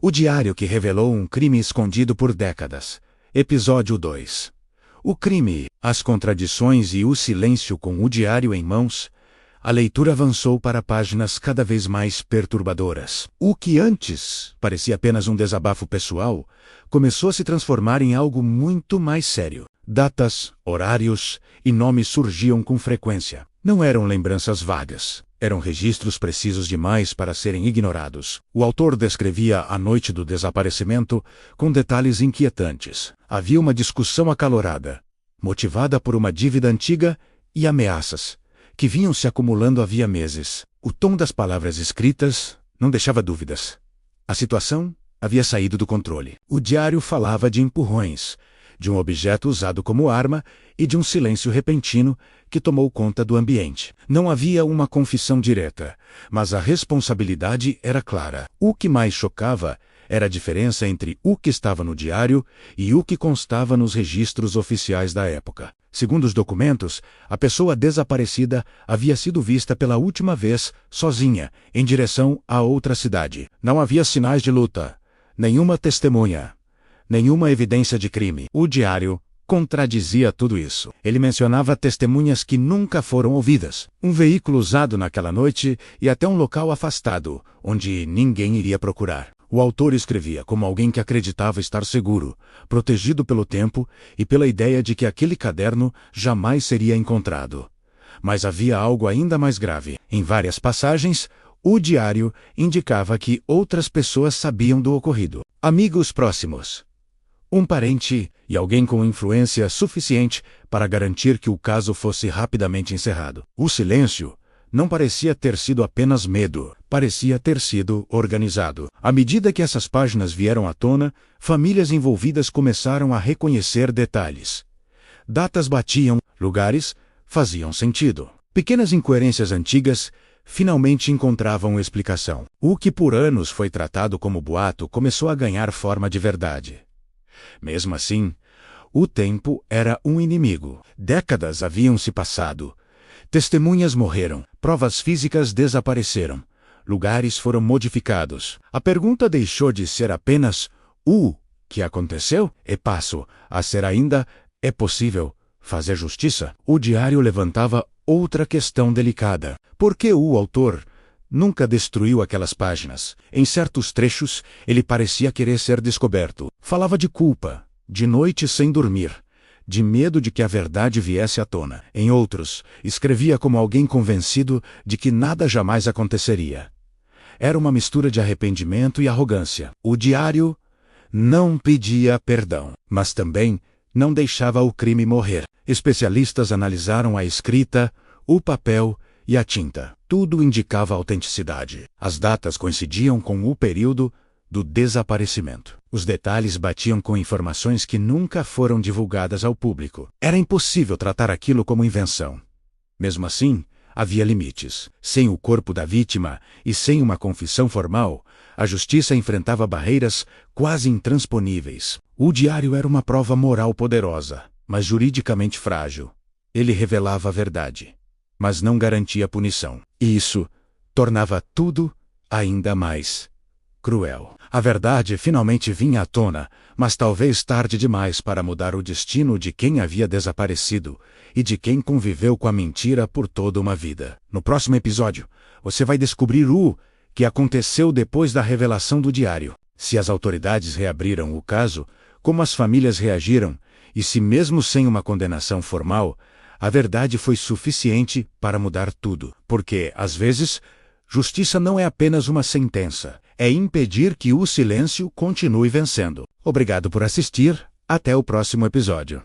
O diário que revelou um crime escondido por décadas. Episódio 2. O crime, as contradições e o silêncio. Com o diário em mãos, a leitura avançou para páginas cada vez mais perturbadoras. O que antes parecia apenas um desabafo pessoal, começou a se transformar em algo muito mais sério. Datas, horários e nomes surgiam com frequência. Não eram lembranças vagas. Eram registros precisos demais para serem ignorados. O autor descrevia a noite do desaparecimento com detalhes inquietantes. Havia uma discussão acalorada, motivada por uma dívida antiga e ameaças, que vinham se acumulando havia meses. O tom das palavras escritas não deixava dúvidas. A situação havia saído do controle. O diário falava de empurrões, de um objeto usado como arma e de um silêncio repentino que tomou conta do ambiente. Não havia uma confissão direta, mas a responsabilidade era clara. O que mais chocava era a diferença entre o que estava no diário e o que constava nos registros oficiais da época. Segundo os documentos, a pessoa desaparecida havia sido vista pela última vez sozinha, em direção a outra cidade. Não havia sinais de luta, nenhuma testemunha, nenhuma evidência de crime. O diário contradizia tudo isso. Ele mencionava testemunhas que nunca foram ouvidas, um veículo usado naquela noite e até um local afastado, onde ninguém iria procurar. O autor escrevia como alguém que acreditava estar seguro, protegido pelo tempo e pela ideia de que aquele caderno jamais seria encontrado. Mas havia algo ainda mais grave. Em várias passagens, o diário indicava que outras pessoas sabiam do ocorrido. Amigos próximos, um parente e alguém com influência suficiente para garantir que o caso fosse rapidamente encerrado. O silêncio não parecia ter sido apenas medo, parecia ter sido organizado. À medida que essas páginas vieram à tona, famílias envolvidas começaram a reconhecer detalhes. Datas batiam, lugares faziam sentido. Pequenas incoerências antigas finalmente encontravam explicação. O que por anos foi tratado como boato começou a ganhar forma de verdade. Mesmo assim, o tempo era um inimigo. Décadas haviam se passado. Testemunhas morreram, provas físicas desapareceram, lugares foram modificados. A pergunta deixou de ser apenas o que aconteceu e passou a ser ainda: é possível fazer justiça? O diário levantava outra questão delicada. Por que o autor nunca destruiu aquelas páginas? Em certos trechos, ele parecia querer ser descoberto. Falava de culpa, de noites sem dormir, de medo de que a verdade viesse à tona. Em outros, escrevia como alguém convencido de que nada jamais aconteceria. Era uma mistura de arrependimento e arrogância. O diário não pedia perdão, mas também não deixava o crime morrer. Especialistas analisaram a escrita, o papel e a tinta. Tudo indicava autenticidade. As datas coincidiam com o período do desaparecimento. Os detalhes batiam com informações que nunca foram divulgadas ao público. Era impossível tratar aquilo como invenção. Mesmo assim, havia limites. Sem o corpo da vítima e sem uma confissão formal, a justiça enfrentava barreiras quase intransponíveis. O diário era uma prova moral poderosa, mas juridicamente frágil. Ele revelava a verdade, mas não garantia punição. E isso tornava tudo ainda mais cruel. A verdade finalmente vinha à tona, mas talvez tarde demais para mudar o destino de quem havia desaparecido e de quem conviveu com a mentira por toda uma vida. No próximo episódio, você vai descobrir o que aconteceu depois da revelação do diário. Se as autoridades reabriram o caso, como as famílias reagiram, e se mesmo sem uma condenação formal, a verdade foi suficiente para mudar tudo. Porque, às vezes, justiça não é apenas uma sentença. É impedir que o silêncio continue vencendo. Obrigado por assistir. Até o próximo episódio.